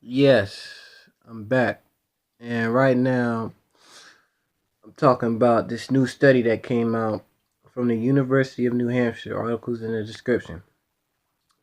Yes, I'm back. And right now, I'm talking about this new study that came out from the University of New Hampshire. Articles in the description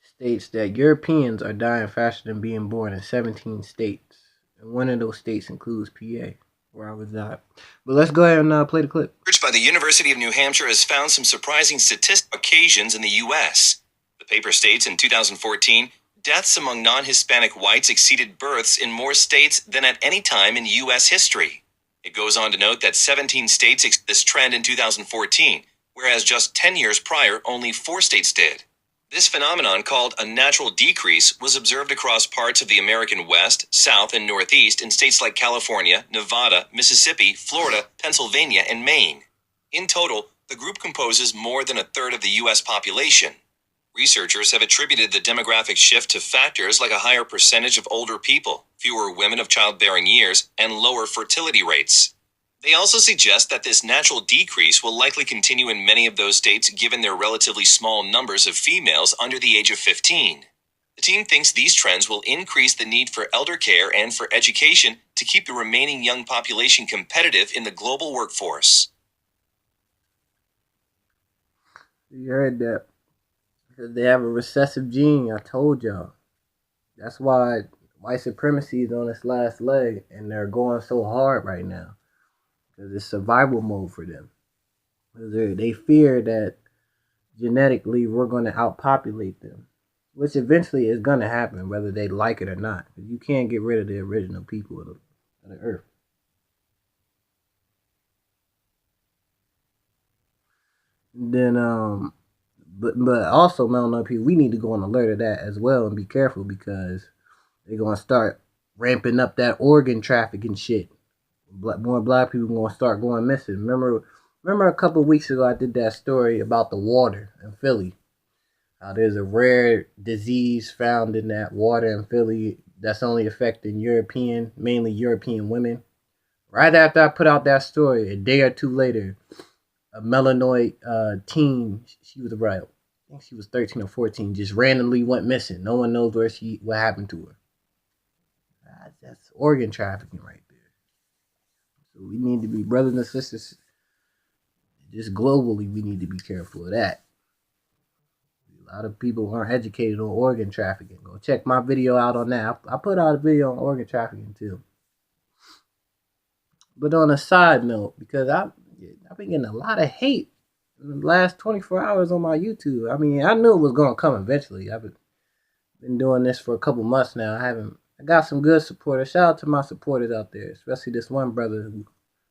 states that Europeans are dying faster than being born in 17 states. And one of those states includes PA, where I reside. But let's go ahead and play the clip. Research by the University of New Hampshire has found some surprising statistical occasions in the U.S. The paper states in 2014, deaths among non-Hispanic whites exceeded births in more states than at any time in U.S. history. It goes on to note that 17 states exceeded this trend in 2014, whereas just 10 years prior, only 4 states did. This phenomenon, called a natural decrease, was observed across parts of the American West, South, and Northeast in states like California, Nevada, Mississippi, Florida, Pennsylvania, and Maine. In total, the group composes more than a third of the U.S. population. Researchers have attributed the demographic shift to factors like a higher percentage of older people, fewer women of childbearing years, and lower fertility rates. They also suggest that this natural decrease will likely continue in many of those states given their relatively small numbers of females under the age of 15. The team thinks these trends will increase the need for elder care and for education to keep the remaining young population competitive in the global workforce. You heard that. Because they have a recessive gene, I told y'all. That's why white supremacy is on its last leg, and they're going so hard right now. Because it's survival mode for them. They fear that genetically we're going to outpopulate them, which eventually is going to happen, whether they like it or not. Because you can't get rid of the original people of the earth. And then, but also melanated people, we need to go on alert of that as well and be careful because they're going to start ramping up that organ trafficking shit. More black people going to start going missing. Remember a couple of weeks ago I did that story about the water in Philly. There's a rare disease found in that water in Philly that's only affecting mainly European women. Right after I put out that story, a day or two later, a melanoid teen, she was right, I think she was 13 or 14, just randomly went missing. No one knows what happened to her. That's organ trafficking right there. So we need to be brothers and sisters. Just globally, we need to be careful of that. A lot of people aren't educated on organ trafficking. Go check my video out on that. I put out a video on organ trafficking too. But on a side note, because I've been getting a lot of hate in the last 24 hours on my YouTube. I mean, I knew it was gonna come eventually. I've been doing this for a couple months now. I got some good supporters. Shout out to my supporters out there, especially this one brother who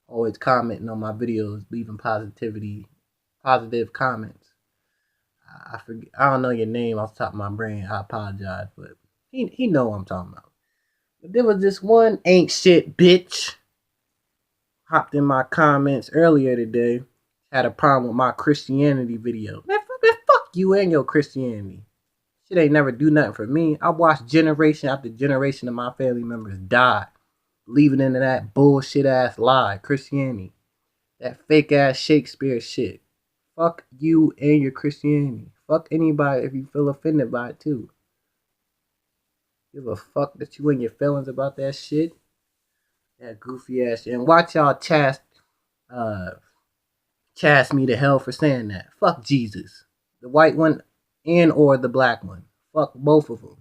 always commenting on my videos, leaving positive comments. I forget. I don't know your name off the top of my brain. I apologize, but he know what I'm talking about. But there was this one ain't shit bitch hopped in my comments earlier today. Had a problem with my Christianity video. Man, fuck you and your Christianity. Shit ain't never do nothing for me. I watched generation after generation of my family members die, leaving into that bullshit ass lie, Christianity, that fake ass Shakespeare shit. Fuck you and your Christianity. Fuck anybody if you feel offended by it too. Give a fuck that you and your feelings about that shit. That goofy ass shit. And watch y'all uh, chast me to hell for saying that. Fuck Jesus. The white one and or the black one. Fuck both of them.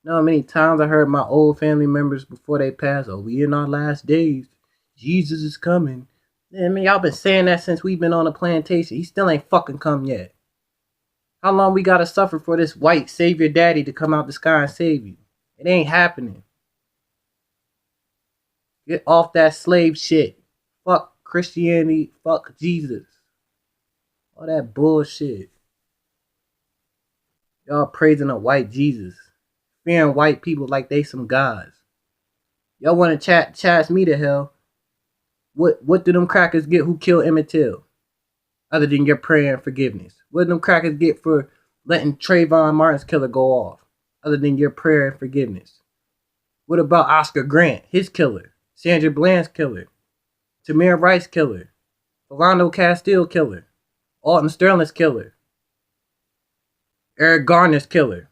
You know how many times I heard my old family members before they passed, oh, we in our last days. Jesus is coming. I mean, y'all been saying that since we've been on the plantation. He still ain't fucking come yet. How long we gotta suffer for this white savior daddy to come out the sky and save you? It ain't happening. Get off that slave shit. Fuck Christianity. Fuck Jesus. All that bullshit. Y'all praising a white Jesus. Fearing white people like they some gods. Y'all wanna chast me to hell. What do them crackers get who killed Emmett Till? Other than your prayer and forgiveness? What do them crackers get for letting Trayvon Martin's killer go off? Other than your prayer and forgiveness? What about Oscar Grant, his killer? Sandra Bland's killer? Tamir Rice's killer? Philando Castile killer? Alton Sterling's killer? Eric Garner's killer?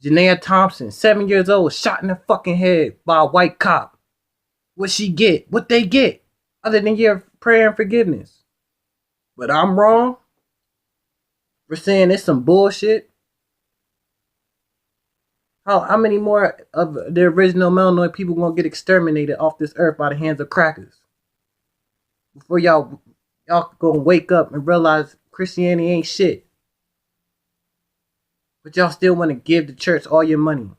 Janaea Thompson, 7 years old, shot in the fucking head by a white cop. What she get? What they get? Other than your prayer and forgiveness. But I'm wrong for saying it's some bullshit. How many more of the original Melanoid people gonna get exterminated off this earth by the hands of crackers? Before y'all gonna wake up and realize Christianity ain't shit. But y'all still want to give the church all your money.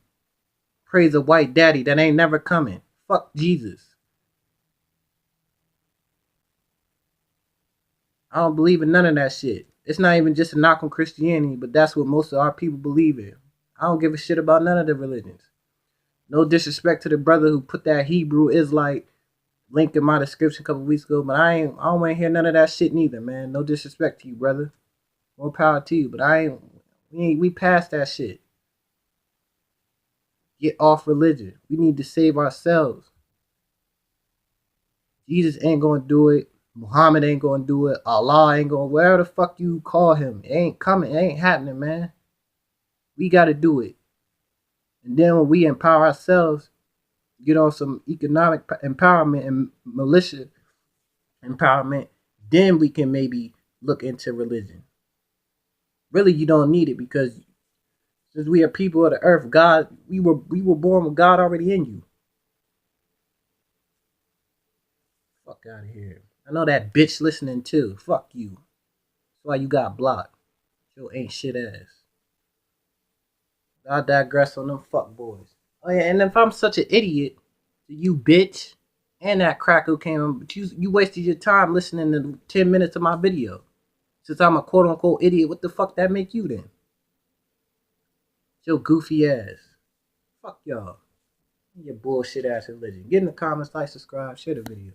Praise a white daddy that ain't never coming. Fuck Jesus. I don't believe in none of that shit. It's not even just a knock on Christianity, but that's what most of our people believe in. I don't give a shit about none of the religions. No disrespect to the brother who put that Hebrew Israelite link in my description a couple weeks ago, but I don't want to hear none of that shit neither, man. No disrespect to you, brother. More power to you, but we passed that shit. Get off religion. We need to save ourselves. Jesus ain't gonna do it. Muhammad ain't gonna do it. Allah ain't gonna, whatever the fuck you call him. It ain't coming. It ain't happening, man. We gotta do it. And then when we empower ourselves, get on some economic empowerment and militia empowerment, then we can maybe look into religion. Really, you don't need it, because since we are people of the earth, God, we were born with God already in you. Fuck out of here. I know that bitch listening too. Fuck you. That's why you got blocked. Your ain't shit ass. I digress on them fuck boys. Oh yeah, and if I'm such an idiot, you bitch, and that cracker came on, but you wasted your time listening to 10 minutes of my video. Since I'm a quote unquote idiot, what the fuck that make you then? Your goofy ass. Fuck y'all. Your bullshit ass religion. Get in the comments, like, subscribe, share the video.